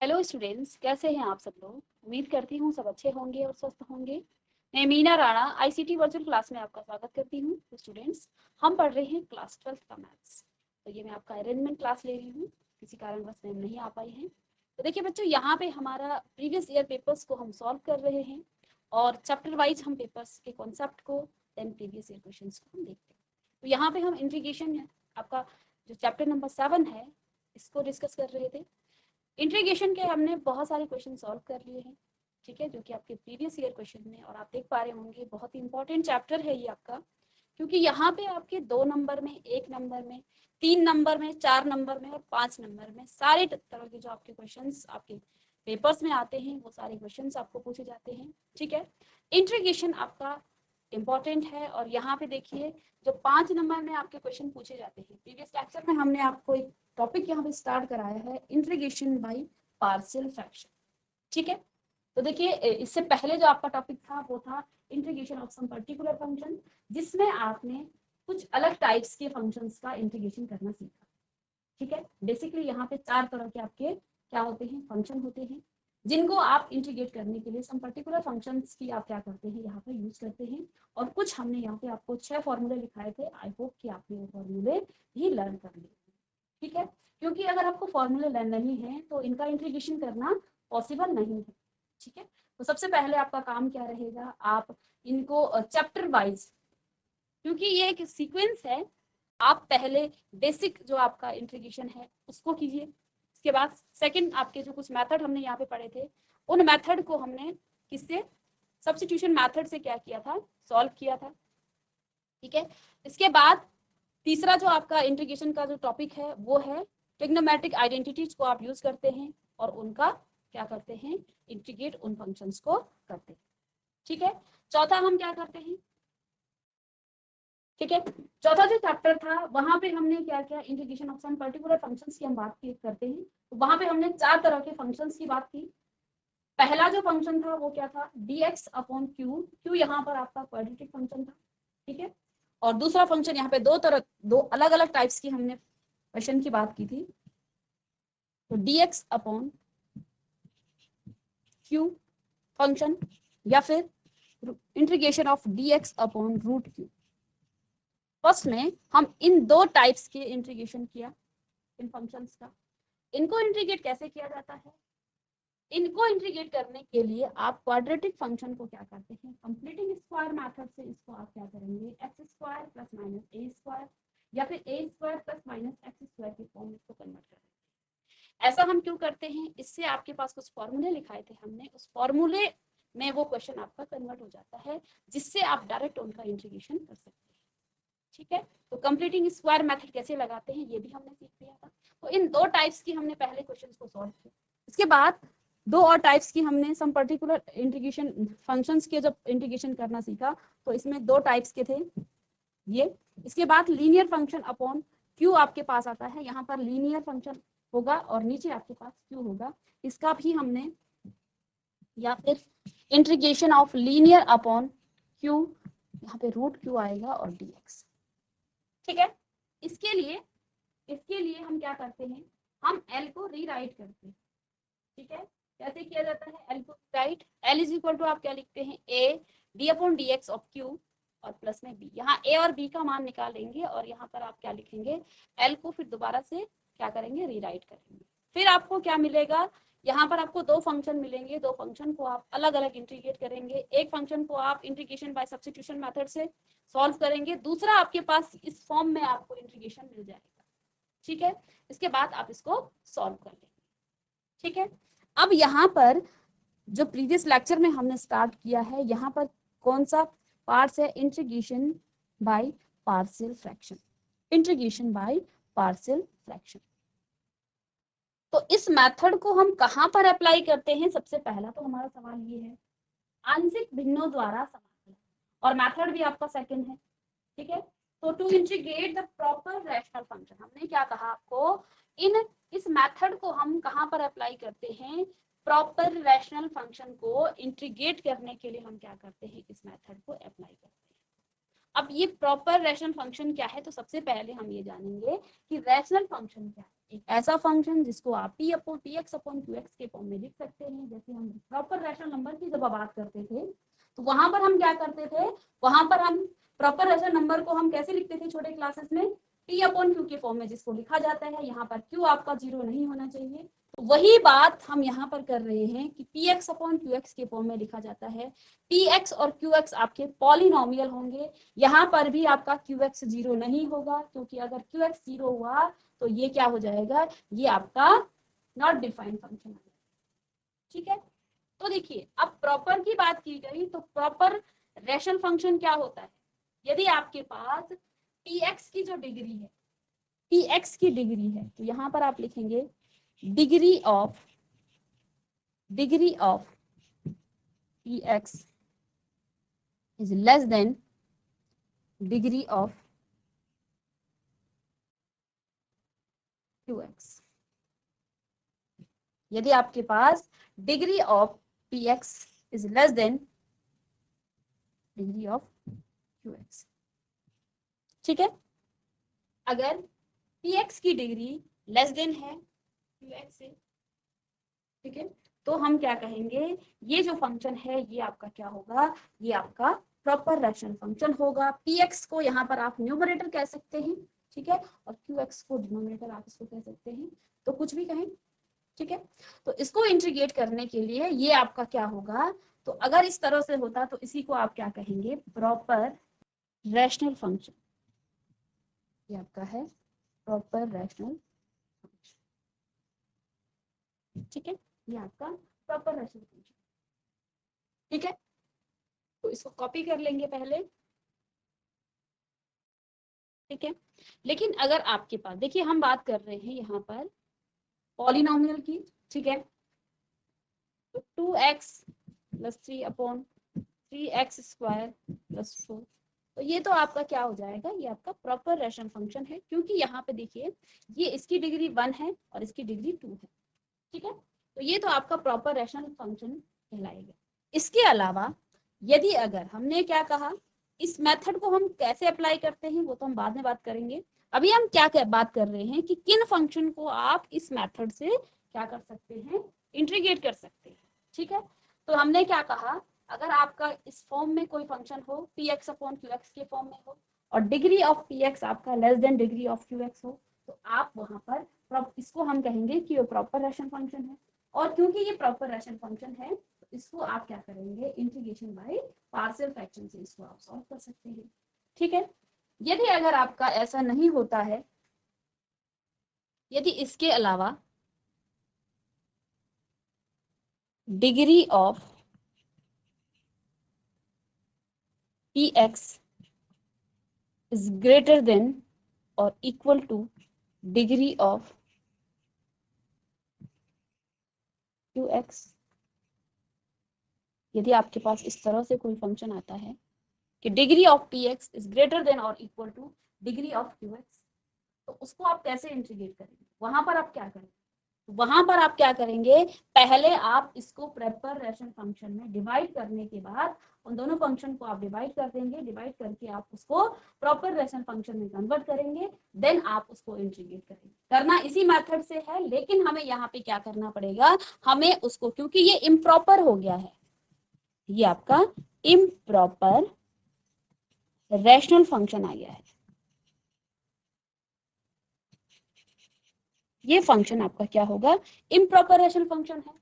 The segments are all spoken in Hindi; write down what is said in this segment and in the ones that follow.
हेलो स्टूडेंट्स, कैसे हैं आप सब लोग। उम्मीद करती हूँ सब अच्छे होंगे और स्वस्थ होंगे। मैं Meena Rana ICT virtual class में आपका स्वागत करती हूँ। तो स्टूडेंट्स, हम पढ़ रहे हैं क्लास 12 का मैथ्स। तो ये मैं आपका अरेंजमेंट क्लास ले रही हूँ, किसी कारणवश मैम नहीं आ पाई हैं। तो देखिए बच्चों, यहाँ पे हमारा प्रीवियस ईयर पेपर्स को हम सॉल्व कर रहे हैं और चैप्टर वाइज हम पेपर्स के कॉन्सेप्ट को देन प्रीवियस ईयर क्वेश्चन को हम देखते हैं। तो यहाँ पे हम इंटीग्रेशन आपका जो चैप्टर नंबर 7 है इसको डिस्कस कर रहे थे। इंटीग्रेशन के हमने बहुत सारे क्वेश्चन सॉल्व कर लिए हैं, ठीक है, जो कि आपके प्रीवियस ईयर क्वेश्चन में, और आप देख पा रहे होंगे बहुत ही इंपॉर्टेंट चैप्टर है ये आपका, क्योंकि यहाँ पे आपके 2 नंबर में, 1 नंबर में, 3 नंबर में, 4 नंबर में और 5 नंबर में सारे तरह के जो आपके क्वेश्चंस आपके पेपर्स में आते हैं वो सारे क्वेश्चंस आपको पूछे जाते हैं, ठीक है। इंटीग्रेशन आपका इम्पॉर्टेंट है। और यहाँ पे देखिए जो 5 नंबर में आपके क्वेश्चन पूछे जाते हैं, प्रीवियस लेक्चर में हमने आपको एक टॉपिक यहाँ पे स्टार्ट कराया है, इंटीग्रेशन बाय पार्शियल फ्रैक्शन, ठीक है। तो देखिए इससे पहले जो आपका टॉपिक था वो था integration of some particular function, जिसमें आपने कुछ अलग टाइप्स के फंक्शंस का इंटीग्रेशन करना सीखा, ठीक है। बेसिकली यहाँ पे 4 तरह के आपके क्या होते हैं, फंक्शन होते हैं, जिनको आप इंटीग्रेट करने के लिए सम पर्टिकुलर फंक्शंस की आप क्या करते हैं, यहाँ पे यूज करते हैं। और कुछ हमने यहाँ पे आपको 6 फॉर्मूले लिखाए थे, आई होप कि आपने वो फॉर्मूले भी लर्न कर लिए, ठीक है। क्योंकि अगर आपको फॉर्मूले लर्न नहीं है तो इनका इंटीग्रेशन करना पॉसिबल नहीं है, ठीक है। तो सबसे पहले आपका काम क्या रहेगा, आप इनको चैप्टर वाइज, क्योंकि ये एक सीक्वेंस है, आप पहले बेसिक जो आपका इंटीग्रेशन है उसको कीजिए। इसके बाद सेकंड आपके जो कुछ मेथड हमने यहाँ पे पढ़े थे, उन मेथड को हमने किससे, सब्स्टिट्यूशन मेथड से क्या किया था, सॉल्व किया था, ठीक है। इसके बाद तीसरा जो आपका इंटीग्रेशन का जो टॉपिक है वो है ट्रिग्नोमेट्रिक आइडेंटिटीज को आप यूज करते हैं और उनका क्या करते हैं, इंटीग्रेट उन फंक्शंस को करते हैं, ठीक है। चौथा हम क्या करते हैं, ठीक है, चौथा जो चैप्टर था वहां पे हमने क्या किया, integration of some particular functions की हम बात करते हैं। तो वहां पे हमने 4 तरह के फंक्शंस की बात की। पहला जो फंक्शन था वो क्या था, dx अपॉन क्यू, क्यू यहाँ पर आपका क्वाड्रेटिक फंक्शन था, ठीक है। और दूसरा फंक्शन यहाँ पे दो अलग अलग टाइप्स की हमने क्वेश्चन की बात की थी। तो dx अपॉन क्यू फंक्शन, या फिर integration of dx upon root Q. First में हम इन 2 टाइप्स के इंटीग्रेशन किया इन फंक्शंस का। इनको इंटीग्रेट कैसे किया जाता है, इनको इंटीग्रेट करने के लिए आप क्वाड्रेटिक फंक्शन को क्या करते हैं, कंप्लीटिंग स्क्वायर मेथड से इसको आप क्या करेंगे, x square plus minus a square या फिर a square plus minus x square की फॉर्म इसको कन्वर्ट करेंगे। ऐसा हम क्यों करते हैं, इससे आपके पास कुछ फॉर्मूले लिखाए थे हमने, उस फॉर्मूले में वो क्वेश्चन आपका कन्वर्ट हो जाता है, जिससे आप डायरेक्ट उनका इंटीग्रेशन कर सकते हैं, ठीक है। तो कंप्लीटिंग स्क्वायर मेथड कैसे लगाते हैं ये भी हमने सीख लिया था। तो इन 2 टाइप्स की हमने पहले क्वेश्चन को सॉल्व किया। इसके बाद 2 और टाइप्स की हमने सम पर्टिकुलर इंटीग्रेशन फंक्शंस के जब इंटीग्रेशन करना सीखा, तो इसमें 2 टाइप्स के थे ये। इसके बाद लीनियर फंक्शन अपॉन क्यू आपके पास आता है, यहाँ पर लीनियर फंक्शन होगा और नीचे आपके पास क्यू होगा, इसका भी हमने, या फिर integration of linear upon Q, यहाँ पे रूट क्यू आएगा और dx, ठीक है। इसके लिए हम क्या करते हैं, हम L को रीराइट करते हैं, ठीक है। कैसे किया जाता है L को right, L is equal to आप क्या लिखते हैं, a d upon dx of q और प्लस में b, यहाँ a और b का मान निकालेंगे और यहाँ पर आप क्या लिखेंगे, L को फिर दोबारा से क्या करेंगे, रीराइट करेंगे। फिर आपको क्या मिलेगा, यहाँ पर आपको 2 फंक्शन मिलेंगे, 2 फंक्शन को आप अलग अलग इंटीग्रेट करेंगे। एक फंक्शन को आप इंटीग्रेशन बाय सब्स्टिट्यूशन मेथड से सॉल्व करेंगे, दूसरा आपके पास इस फॉर्म में आपको इंटीग्रेशन मिल जाएगा, ठीक है। इसके बाद आप इसको सॉल्व कर लेंगे, ठीक है। अब यहाँ पर जो प्रीवियस लेक्चर में हमने स्टार्ट किया है, यहाँ पर कौन सा पार्ट्स है, integration by partial fraction, integration by partial fraction. तो इस मेथड को हम कहाँ पर अप्लाई करते हैं, सबसे पहला तो हमारा सवाल ये है, आंशिक भिन्नों द्वारा समाकलन, और मेथड भी आपका सेकंड है, ठीक है। तो to integrate the proper rational function, हमने क्या कहा आपको, इस मेथड को हम कहाँ पर अप्लाई करते हैं, प्रॉपर रैशनल फंक्शन को इंटीग्रेट करने के लिए हम क्या करते हैं, इस मेथड को अप्लाई करते हैं। अब ये प्रॉपर रैशनल फंक्शन क्या है, तो सबसे पहले हम ये जानेंगे कि रैशनल फंक्शन क्या है। एक ऐसा फंक्शन जिसको आप p upon px upon qx के फॉर्म में लिख सकते हैं। जैसे हम प्रॉपर रैशनल नंबर की जब बात करते थे तो वहां पर हम क्या करते थे, वहां पर हम प्रॉपर रैशनल नंबर को हम कैसे लिखते थे छोटे क्लासेस में, p अपॉन q के फॉर्म में जिसको लिखा जाता है। यहाँ पर q आपका 0 नहीं होना चाहिए। तो वही बात हम यहाँ पर कर रहे हैं कि px अपॉन qx के फॉर्म में लिखा जाता है। px और qx आपके पॉलिनोमियल होंगे। यहाँ पर भी आपका qx 0 नहीं होगा, क्योंकि अगर qx 0 हुआ तो ये क्या हो जाएगा, ये आपका नॉट डिफाइंड फंक्शन है। ठीक है, तो देखिए अब प्रॉपर की बात की गई तो प्रॉपर रैशनल फंक्शन क्या होता है, यदि आपके पास px की जो डिग्री है, px की डिग्री है, तो यहां पर आप लिखेंगे degree of px is less than degree of qx। यदि आपके पास degree of px is less than degree of qx, ठीक है। अगर px की डिग्री लेस देन है qx से, ठीक है, तो हम क्या कहेंगे, ये जो फंक्शन है ये आपका क्या होगा, ये आपका प्रॉपर रैशनल फंक्शन होगा। px को यहाँ पर आप न्यूमरेटर कह सकते हैं, ठीक है, और qx को डिनोमिनेटर आप इसको कह सकते हैं, तो कुछ भी कहें, ठीक है। तो इसको इंटीग्रेट करने के लिए ये आपका क्या होगा, तो अगर इस तरह से होता तो इसी को आप क्या कहेंगे, प्रॉपर रैशनल फंक्शन। ये आपका है प्रॉपर रैशनल फंक्शन, ठीक है, ये आपका प्रॉपर रैशनल फंक्शन, ठीक है। तो इसको कॉपी कर लेंगे पहले, ठीक है। लेकिन अगर आपके पास, देखिए हम बात कर रहे हैं यहाँ पर पॉलिनोमियल की, ठीक है, तो 2x plus 3 upon 3x square plus 4, तो ये तो आपका क्या हो जाएगा, ये आपका प्रॉपर रैशनल फंक्शन है, क्योंकि यहाँ पे देखिए ये इसकी डिग्री 1 है और इसकी डिग्री 2 है, ठीक है। तो ये तो आपका प्रॉपर रैशनल फंक्शन कहलाएगा। इसके अलावा यदि अगर हमने क्या कहा, इस मेथड को हम कैसे अप्लाई करते हैं वो तो हम बाद में बात करेंगे। अभी हम क्या बात कर रहे हैं कि किन फंक्शन को आप इस मेथड से क्या कर सकते हैं, इंटीग्रेट कर सकते हैं, ठीक है। तो हमने क्या कहा, अगर आपका इस फॉर्म में कोई फंक्शन हो px अपॉन qx के फॉर्म में हो और डिग्री ऑफ px आपका less than degree of qx हो, तो आप वहां पर इसको हम कहेंगे कि वो प्रॉपर रैशनल फंक्शन है। और क्योंकि ये प्रॉपर रैशनल फंक्शन है तो इसको आप क्या करेंगे, इंटीग्रेशन बाय पार्शियल फ्रैक्शन से इसको आप सॉल्व कर सकते हैं, ठीक है। यदि अगर आपका ऐसा नहीं होता है, यदि इसके अलावा degree of px is greater than or equal to degree of qx, यदि आपके पास इस तरह से कोई फंक्शन आता है कि degree of px is greater than और equal to degree of qx, तो उसको आप कैसे इंटीग्रेट करेंगे, वहां पर आप क्या करेंगे, वहां पर आप क्या करेंगे, पहले आप इसको प्रॉपर रैशनल फंक्शन में डिवाइड करने के बाद उन दोनों फंक्शन को आप डिवाइड कर देंगे, डिवाइड करके आप उसको प्रॉपर रैशनल फंक्शन में कन्वर्ट करेंगे, देन आप उसको इंटीग्रेट करेंगे। करना इसी मेथड से है, लेकिन हमें यहाँ पे क्या करना पड़ेगा, हमें उसको, क्योंकि ये इम्प्रॉपर हो गया है, ये आपका इम्प्रॉपर रैशनल फंक्शन आ गया है, ये फंक्शन आपका क्या होगा, इम्प्रॉपर रैशनल फंक्शन है।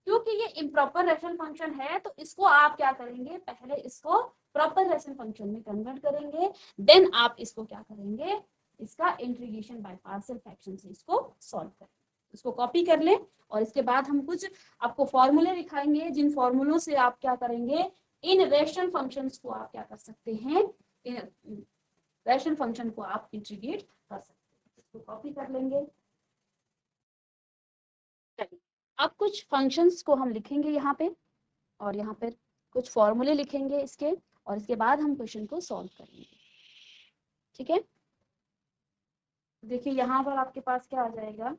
क्योंकि ये इम्प्रॉपर रैशनल फंक्शन है तो इसको आप क्या करेंगे, पहले इसको प्रॉपर रैशनल फंक्शन में कन्वर्ट करेंगे, देन आप इसको क्या करेंगे, इसका इंटीग्रेशन बाय पार्शियल फ्रैक्शन से इसको सॉल्व करेंगे। इसको कॉपी कर लें और इसके बाद हम कुछ आपको फॉर्मूले दिखाएंगे, जिन फॉर्मूलों से आप क्या करेंगे, इन रैशनल फंक्शंस को आप क्या कर सकते हैं, रैशनल फंक्शन को आप इंटीग्रेट कर सकते हैं। इसको कॉपी कर लेंगे। चलिए अब कुछ फंक्शंस को हम लिखेंगे यहाँ पे, और यहाँ पर कुछ फॉर्मूले लिखेंगे इसके, और इसके बाद हम क्वेश्चन को सॉल्व करेंगे, ठीक है। देखिए यहाँ पर आपके पास क्या आ जाएगा,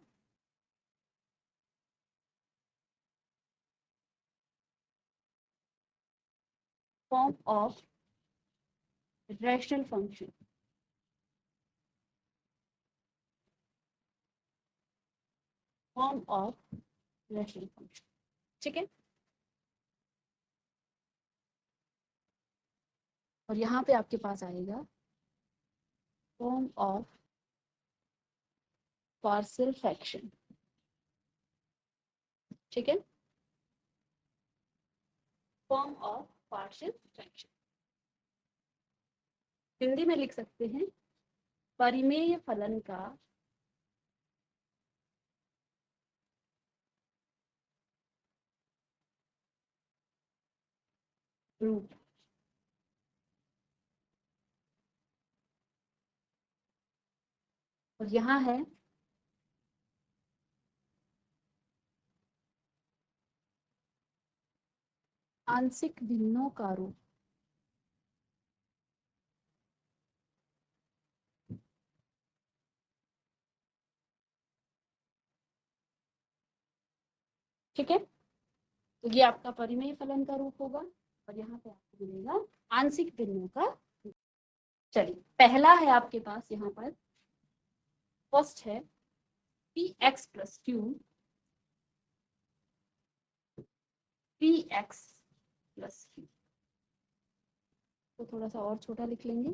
form of rational function, form of rational function. ठीक है, और यहाँ पे आपके पास आएगा फॉर्म ऑफ पार्शियल फ्रैक्शन। ठीक है, form of partial fraction Hindi में लिख सकते हैं परिमेय फलन का रूप। और यहाँ है आंशिक भिन्नों का रूप। ठीक है, तो ये आपका परिमेय फलन का रूप होगा और यहाँ पे आपको मिलेगा आंशिक भिन्नों का रूप। चलिए, पहला है आपके पास यहाँ पर, फर्स्ट है P x plus Q, P x plus Q, तो थोड़ा सा और छोटा लिख लेंगे,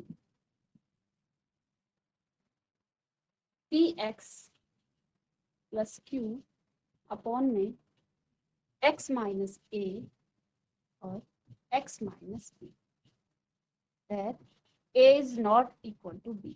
P x plus Q upon में x माइनस ए और x minus B, that a is not equal to b।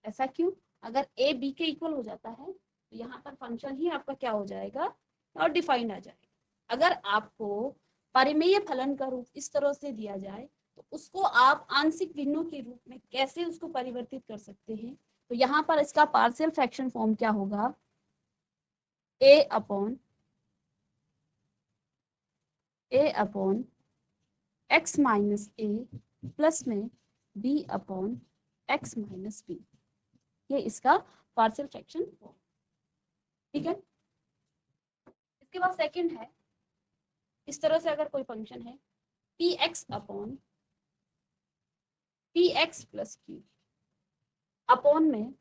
ऐसा क्यों? अगर a b के इक्वल हो जाता है तो यहाँ पर फंक्शन ही आपका क्या हो जाएगा, और डिफाइंड आ जाएगा। अगर आपको परिमेय फलन का रूप इस तरह से दिया जाए तो उसको आप आंशिक भिन्नों के रूप में कैसे उसको परिवर्तित कर सकते हैं, तो यहाँ पर इसका पार्शियल फ्रैक्शन फॉर्म क्या होगा, a upon x minus A plus में b upon x minus B, ये इसका पार्शियल फ्रैक्शन फॉर्म। ठीक है, इसके बाद सेकंड है, इस तरह से अगर कोई फंक्शन है P x upon P x plus Q upon में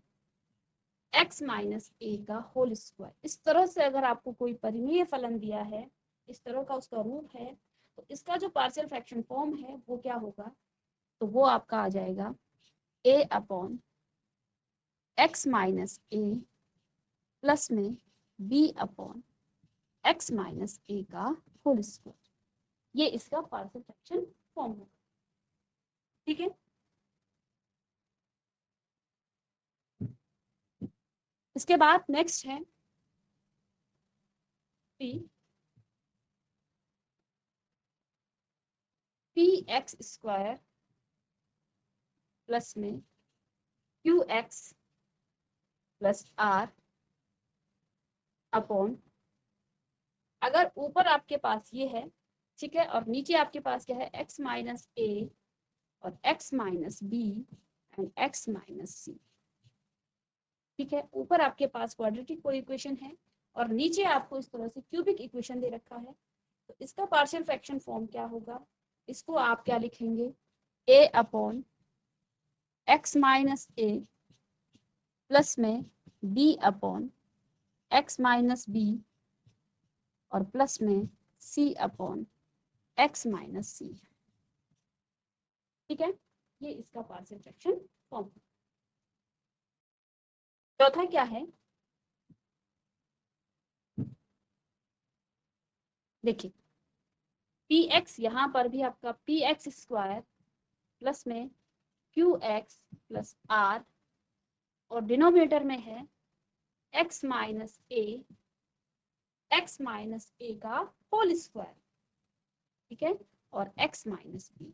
x माइनस ए का होल स्क्वायर, इस तरह से अगर आपको कोई परिमेय फलन दिया है, इस तरह का उसका रूप है, तो इसका जो पार्शियल फ्रैक्शन फॉर्म है वो क्या होगा, तो वो आपका आ जाएगा a upon x minus A plus में b upon x minus A का होल स्क्वायर, ये इसका पार्शियल फ्रैक्शन फॉर्म होगा। ठीक है, इसके बाद नेक्स्ट है पी एक्स स्क्वायर प्लस में Q X plus R upon, अगर ऊपर आपके पास ये है, ठीक है, और नीचे आपके पास क्या है, x माइनस ए और x minus b and x minus सी। ठीक है, ऊपर आपके पास क्वाड्रेटिक कोई इक्वेशन है और नीचे आपको इस तरह से क्यूबिक इक्वेशन दे रखा है, तो इसका पार्शियल फ्रैक्शन फॉर्म क्या होगा, इसको आप क्या लिखेंगे, a upon x minus A plus में b upon x minus B और प्लस में c अपॉन x माइनस सी। ठीक है, ये इसका पार्शियल फ्रैक्शन फॉर्म। चौथा क्या है, देखिए पी एक्स, यहाँ पर भी आपका पी एक्स स्क्वायर प्लस में क्यू एक्स प्लस आर और डिनोमिनेटर में है x माइनस ए का होल स्क्वायर। ठीक है, और x माइनस बी,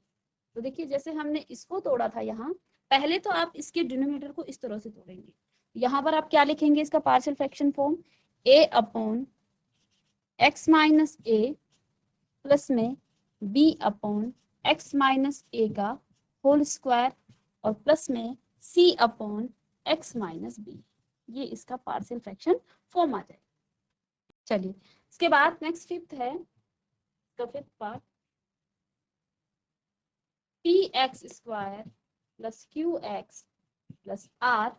तो देखिए जैसे हमने इसको तोड़ा था यहाँ, पहले तो आप इसके डिनोमिनेटर को इस तरह से तोड़ेंगे, यहाँ पर आप क्या लिखेंगे, इसका partial fraction form a upon x minus A plus में b upon x minus A का होल स्क्वायर और प्लस में c upon x minus B, ये इसका पार्शियल फ्रैक्शन फॉर्म आ जाएगा। चलिए, इसके बाद नेक्स्ट फिफ्थ है, इसका fifth part, P X square plus Q X plus R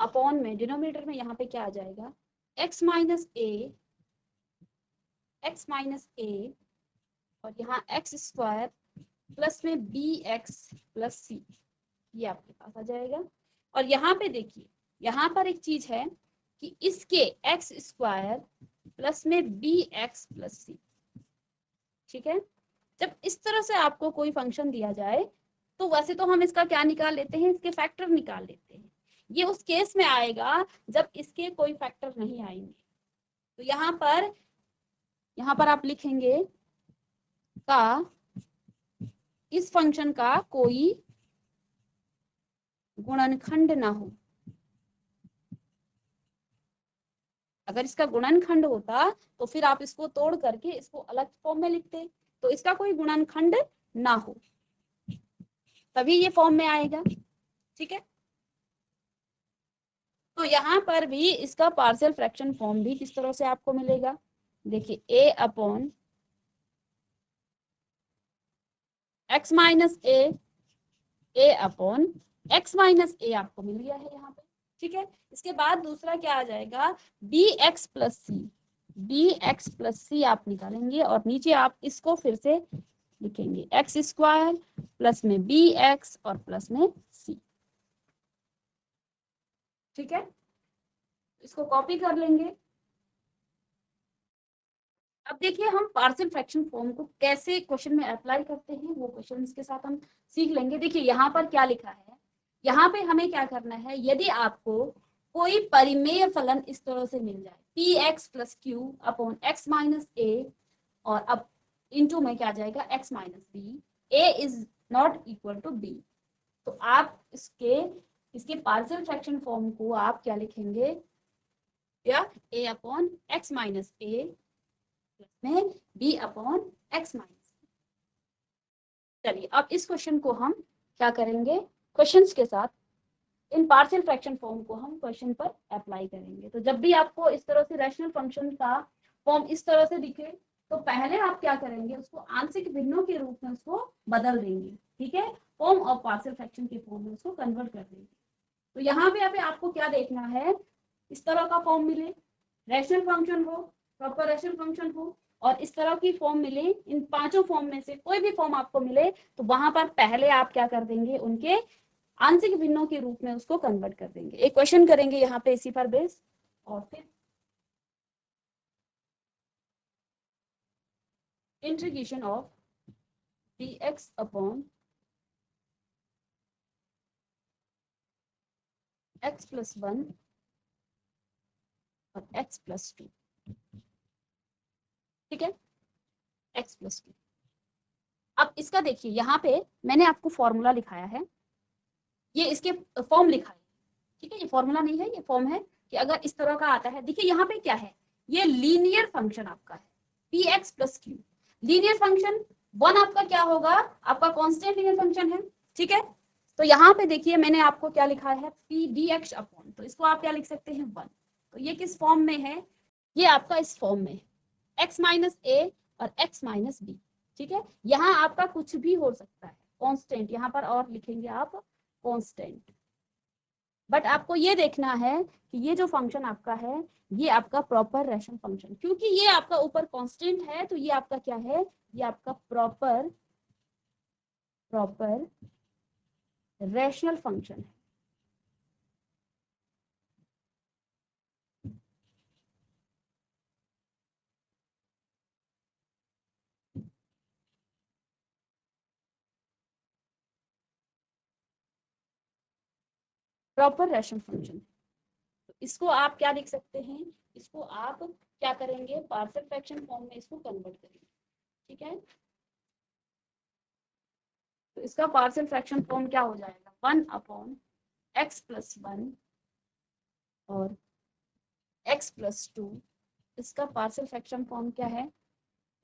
upon में डिनोमिनेटर में यहाँ पे क्या आ जाएगा, x माइनस ए और यहाँ एक्स स्क्वायर प्लस में बी एक्स प्लस सी, ये आपके पास आ जाएगा। और यहाँ पे देखिए, यहाँ पर एक चीज है कि इसके एक्स स्क्वायर प्लस में बी एक्स प्लस सी, ठीक है। जब इस तरह से आपको कोई फंक्शन दिया जाए तो वैसे तो हम इसका क्या निकाल लेते हैं, इसके फैक्टर निकाल लेते हैं। ये उस केस में आएगा जब इसके कोई फैक्टर नहीं आएंगे। तो यहाँ पर आप लिखेंगे का इस फंक्शन का कोई गुणनखंड ना हो। अगर इसका गुणनखंड होता तो फिर आप इसको तोड़ करके इसको अलग फॉर्म में लिखते, तो इसका कोई गुणनखंड ना हो तभी ये फॉर्म में आएगा, ठीक है। तो यहाँ पर भी इसका पार्शियल फ्रैक्शन फॉर्म भी किस तरह से आपको मिलेगा, देखिए a upon x minus a upon x minus a आपको मिल गया है यहाँ पे, ठीक है। इसके बाद दूसरा क्या आ जाएगा, बी एक्स प्लस सी आप निकालेंगे और नीचे आप इसको फिर से लिखेंगे एक्स स्क्वायर प्लस में बी एक्स और प्लस में सी, ठीक है। इसको कॉपी कर लेंगे। अब देखिए हम पार्शियल फ्रैक्शन फॉर्म को कैसे क्वेश्चन में अप्लाई करते हैं, वो क्वेश्चन के साथ हम सीख लेंगे। देखिए यहाँ पर क्या लिखा है, यहाँ पे हमें क्या करना है, यदि आपको कोई परिमेय फलन इस तरह से मिल जाए p x plus Q upon x minus ए और अब इनटू में क्या जाएगा x minus b, a is not equal to b, तो आप इसके पार्शियल फ्रैक्शन फॉर्म को आप क्या लिखेंगे, या ए अपॉन एक्स माइनस ए में b अपॉन एक्स माइनस। चलिए अब इस क्वेश्चन को हम क्या करेंगे, क्वेश्चंस के साथ इन पार्शियल फ्रैक्शन फॉर्म को हम क्वेश्चन पर अप्लाई करेंगे। तो जब भी आपको इस तरह से रैशनल फंक्शन का फॉर्म इस तरह से दिखे तो पहले आप क्या करेंगे, उसको आंशिक भिन्नों के रूप में उसको बदल देंगे, ठीक है, फॉर्म ऑफ पार्शियल फ्रैक्शन के फॉर्म में उसको कन्वर्ट कर देंगे। तो यहाँ पे आपको क्या देखना है, इस तरह का फॉर्म मिले, रैशनल फंक्शन हो, प्रॉपर रैशनल फंक्शन हो और इस तरह की फॉर्म मिले, इन पांचों फॉर्म में से कोई भी फॉर्म आपको मिले तो वहां पर पहले आप क्या कर देंगे, उनके आंशिक भिन्नों के रूप में उसको कन्वर्ट कर देंगे। एक क्वेश्चन करेंगे यहाँ पे इसी पर बेस, और फिर integration of dx upon x plus 1 और x प्लस 2, ठीक है, x प्लस 2। अब इसका देखिए यहाँ पे मैंने आपको फॉर्मूला लिखाया है, ये इसके फॉर्म लिखा है, ठीक है, ये फॉर्मूला नहीं है, ये फॉर्म है कि अगर इस तरह का आता है, देखिए यहाँ पे क्या है, ये लीनियर फंक्शन आपका है P x plus Q, linear function one आपका क्या होगा, आपका कांस्टेंट लीनियर फंक्शन है, ठीक है। तो यहाँ पे देखिए मैंने आपको क्या लिखा है पी डी एक्स अपॉन, तो इसको आप क्या लिख सकते हैं 1, तो ये किस फॉर्म में है, ये आपका इस फॉर्म में एक्स माइनस ए और एक्स माइनस बी, ठीक है। यहाँ आपका कुछ भी हो सकता है कांस्टेंट, यहाँ पर और लिखेंगे आप कांस्टेंट, बट आपको ये देखना है कि ये जो फंक्शन आपका है ये आपका प्रॉपर रैशनल फंक्शन, क्योंकि ये आपका ऊपर कांस्टेंट है तो ये आपका क्या है, ये आपका प्रॉपर रैशनल फंक्शन है। प्रॉपर रैशनल फंक्शन, तो इसको आप क्या लिख सकते हैं, इसको आप क्या करेंगे, पार्शियल फ्रैक्शन फॉर्म में इसको कन्वर्ट करेंगे, ठीक है। तो इसका पार्शियल फ्रैक्शन फॉर्म क्या हो जाएगा, 1 अपॉन एक्स प्लस 1 और एक्स प्लस 2, इसका पार्शियल फ्रैक्शन फॉर्म क्या है,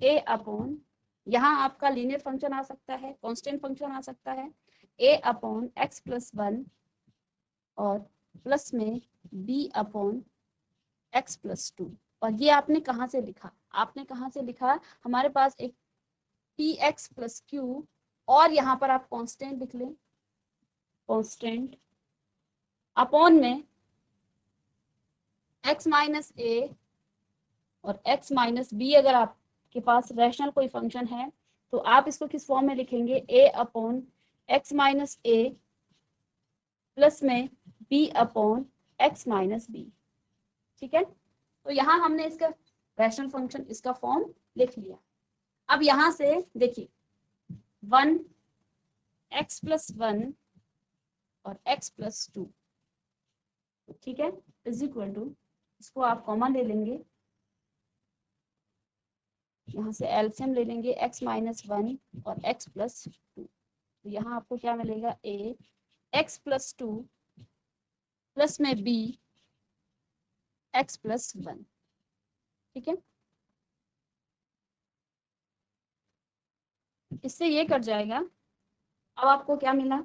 ए अपॉन, यहाँ आपका लीनियर फंक्शन आ सकता है, कांस्टेंट फंक्शन आ सकता है, ए अपॉन एक्स प्लस 1 और प्लस में बी अपॉन एक्स प्लस 2। और ये आपने कहाँ से लिखा, आपने कहाँ से लिखा, हमारे पास एक पी एक्स प्लस क्यू और यहाँ पर आप कांस्टेंट लिख लें, कांस्टेंट अपॉन में x माइनस ए और x माइनस बी अगर आपके पास रैशनल कोई फंक्शन है तो आप इसको किस फॉर्म में लिखेंगे, a upon x minus A plus में b upon x minus B. ठीक है, तो यहाँ हमने इसका रैशनल फंक्शन इसका फॉर्म लिख लिया। अब यहाँ से देखिए 1 x प्लस 1 और x प्लस 2, ठीक है, इज इक्वल टू, इसको आप कॉमन ले लेंगे, यहाँ से एलसीएम ले लेंगे x माइनस 1 और x प्लस 2, तो यहाँ आपको क्या मिलेगा, a x प्लस 2 प्लस में b x प्लस 1। ठीक है, इससे ये कट जाएगा। अब आपको क्या मिला,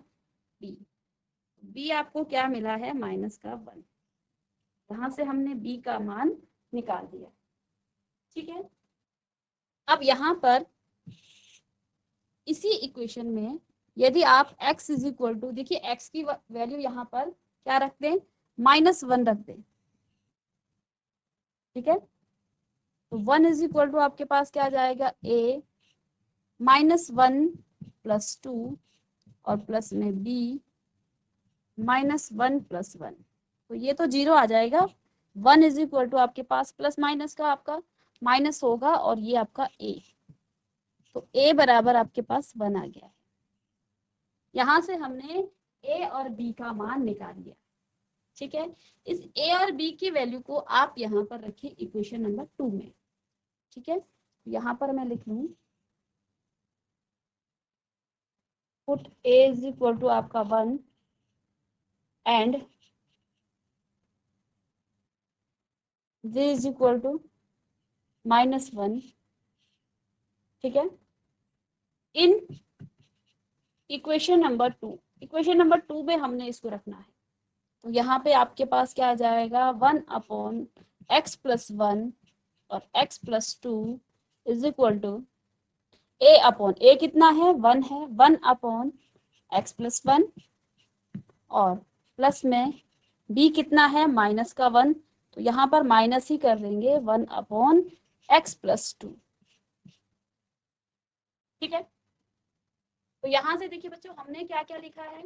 b आपको क्या मिला है, माइनस का 1। यहाँ से हमने b का मान निकाल दिया। ठीक है, अब यहाँ पर इसी इक्वेशन में यदि आप x इज इक्वल टू, देखिए x की वैल्यू यहाँ पर क्या रख दें, -1 रख दें। ठीक है, तो 1 इज इक्वल टू आपके पास क्या आ जाएगा, a -1 प्लस 2 और प्लस में b -1 प्लस 1, तो ये तो 0 आ जाएगा। 1 इज इक्वल टू आपके पास प्लस माइनस का आपका माइनस होगा और ये आपका a, तो a बराबर आपके पास 1 आ गया है। यहाँ से हमने a और b का मान निकाल लिया। ठीक है, इस a और b की वैल्यू को आप यहाँ पर रखिए इक्वेशन नंबर 2 में। ठीक है, यहाँ पर मैं लिख लूँ, put a is equal to आपका 1 and j is equal to -1। ठीक है, in equation number 2, equation number 2 में हमने इसको रखना है, तो यहाँ पे आपके पास क्या आ जाएगा, 1 अपॉन x प्लस 1 और x plus 2 is equal to a अपॉन a कितना है, 1 है, 1 अपॉन x प्लस 1 और प्लस में b कितना है, माइनस का 1, तो यहाँ पर माइनस ही कर देंगे, 1 अपॉन x प्लस 2। ठीक है, तो यहाँ से देखिए बच्चों हमने क्या क्या लिखा है,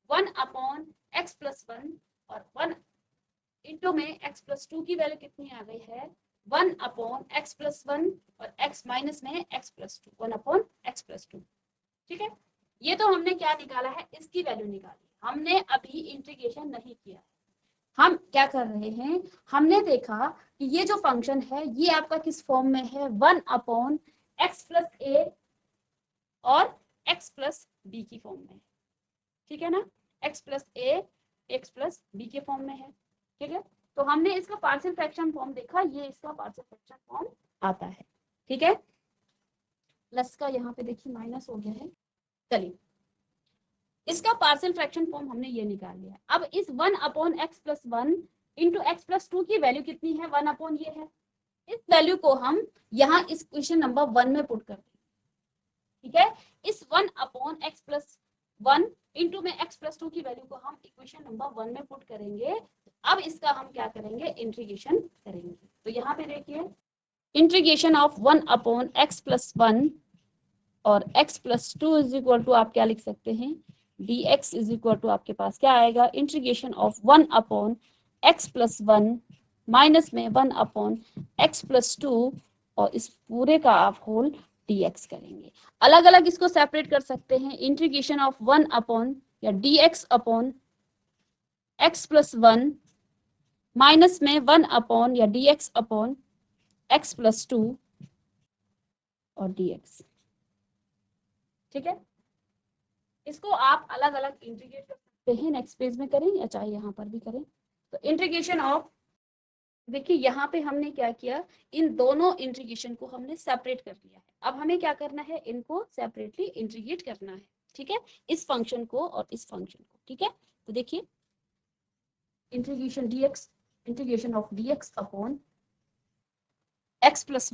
1 अपॉन x प्लस 1 और 1 इंटू में x प्लस 2 की वैल्यू कितनी आ गई है, 1 अपॉन x प्लस 1 और x माइनस में x plus 2, 1 upon x plus 2। ठीक है, ये तो हमने क्या निकाला है, इसकी वैल्यू निकाली, हमने अभी इंटीग्रेशन नहीं किया। हम क्या कर रहे हैं, हमने देखा कि ये जो फंक्शन है ये आपका किस फॉर्म में है, 1 अपॉन x प्लस a और x प्लस b की फॉर्म में। ठीक है ना, x plus a x plus b के फॉर्म में है। ठीक है, तो हमने इसका पार्शियल फ्रैक्शन फॉर्म देखा, ये इसका पार्शियल फ्रैक्शन फॉर्म आता है। ठीक है, प्लस का यहाँ पे देखिए माइनस हो गया है, चलिए इसका पार्शियल फ्रैक्शन फॉर्म हमने ये निकाल लिया। अब इस 1 upon X plus 1 into x plus 2 की वैल्यू कितनी है, 1 अपॉन ये है, इस वैल्यू को हम यहाँ इस क्वेश्चन नंबर 1 में पुट करते हैं। ठीक है, इस 1 अपॉन एक्स प्लस 1 इंटू में एक्स प्लस 2 की वैल्यू को हम इक्वेशन नंबर 1 में पुट करेंगे। अब इसका हम क्या करेंगे, इंटीग्रेशन करेंगे। तो यहाँ पे देखिए integration of 1 upon X plus 1 और x plus 2 is equal to आप क्या लिख सकते हैं, dx इज इक्वल टू आपके पास क्या आएगा, integration of 1 upon x plus 1 minus में 1 अपॉन x प्लस 2 और इस पूरे का आप होल dx करेंगे। अलग अलग इसको सेपरेट कर सकते हैं, इंटीग्रेशन ऑफ 1 अपॉन या dx upon x plus 1 minus में 1 अपॉन या dx अपॉन x प्लस 2 और dx। ठीक है, इसको आप अलग अलग इंटीग्रेट कर सकते हैं, नेक्स्ट पेज में करें या चाहे यहाँ पर भी करें। तो इंटीग्रेशन ऑफ, देखिए यहाँ पे हमने क्या किया, इन दोनों इंटीग्रेशन को हमने सेपरेट कर दिया है। अब हमें क्या करना है, इनको सेपरेटली इंटीग्रेट करना है। ठीक है, इस फंक्शन को और इस फंक्शन को। ठीक है, तो देखिए integration dx, integration of dx upon x plus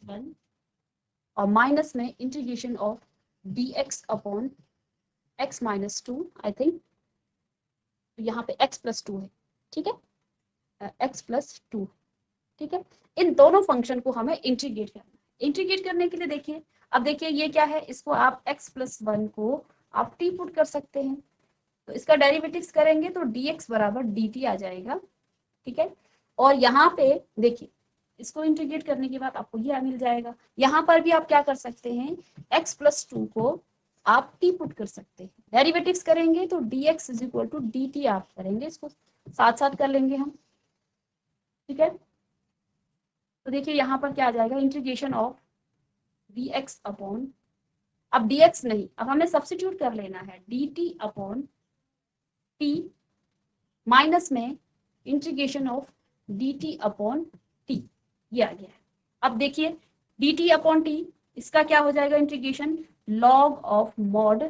1 और माइनस में integration of dx upon x minus 2, I think तो यहाँ पे x+2 है, ठीक है, x+2, ठीक है। इन दोनों फंक्शन को हमें इंटीग्रेट करना है। इंटीग्रेट करने के लिए देखिए, अब देखिए ये क्या है, इसको आप x+1 को आप t पुट कर सकते हैं, तो इसका डेरिवेटिव्स करेंगे तो dx बराबर dt आ जाएगा, ठीक है। और यहाँ पे देखिए इसको इंटीग्रेट करने के बाद आपको ये मिल जाएगा। यहाँ पर भी आप क्या कर सकते हैं, x+2 को आप t पुट कर सकते हैं, डेरिवेटिव्स करेंगे तो dx = dt आप करेंगे, इसको साथ साथ कर लेंगे हम, ठीक है। तो देखिए यहाँ पर क्या आ जाएगा, इंटीग्रेशन ऑफ dx अपॉन, अब dx नहीं, अब हमें सब्स्टिट्यूट कर लेना है, dt अपॉन t माइनस में integration of dt upon t, ये आ गया है। अब देखिए dt अपॉन t, इसका क्या हो जाएगा integration, log of mod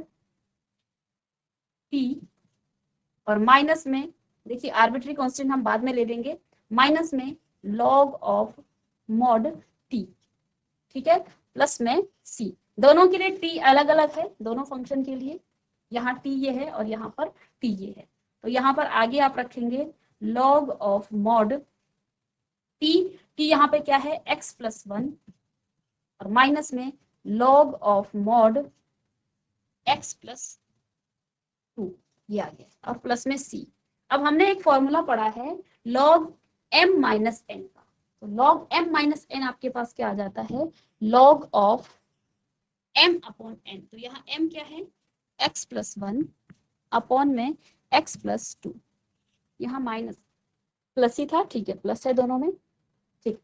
t, और माइनस में देखिए आर्बिट्री कांस्टेंट हम बाद में ले लेंगे, माइनस में log ऑफ मॉड t, ठीक है, प्लस में c। दोनों के लिए t अलग अलग है, दोनों फंक्शन के लिए, यहाँ t ये है और यहाँ पर t ये है, तो यहाँ पर आगे आप रखेंगे log of mod t, t यहाँ पे क्या है x+1, और माइनस में log ऑफ मॉड x+2, ये आ गया, और प्लस में c। अब हमने एक फॉर्मूला पढ़ा है log m माइनस n का, तो log m माइनस n आपके पास क्या आ जाता है, log of m upon n, तो यहाँ m क्या है x+1 अपॉन में x+2, यहाँ माइनस प्लस ही था, ठीक है, प्लस है दोनों में, ठीक।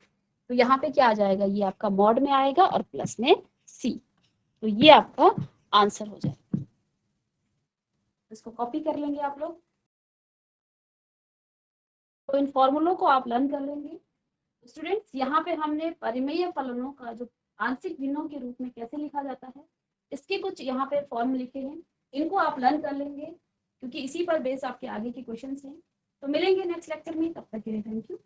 तो यहाँ पे क्या आ जाएगा, ये आपका मॉड में आएगा और प्लस में c, तो ये आपका आंसर हो जाएगा। इसको कॉपी कर लेंगे आप लोग, तो इन फॉर्मूलों को आप लर्न कर लेंगे। स्टूडेंट्स यहाँ पे हमने परिमेय फलनों का जो आंशिक भिन्नों के रूप में कैसे लिखा जाता है, इसके कुछ यहाँ पे फॉर्म लिखे हैं, इनको आप लर्न कर लेंगे, क्योंकि इसी पर बेस आपके आगे के क्वेश्चन हैं। तो मिलेंगे नेक्स्ट लेक्चर में, तब तक के लिए थैंक यू।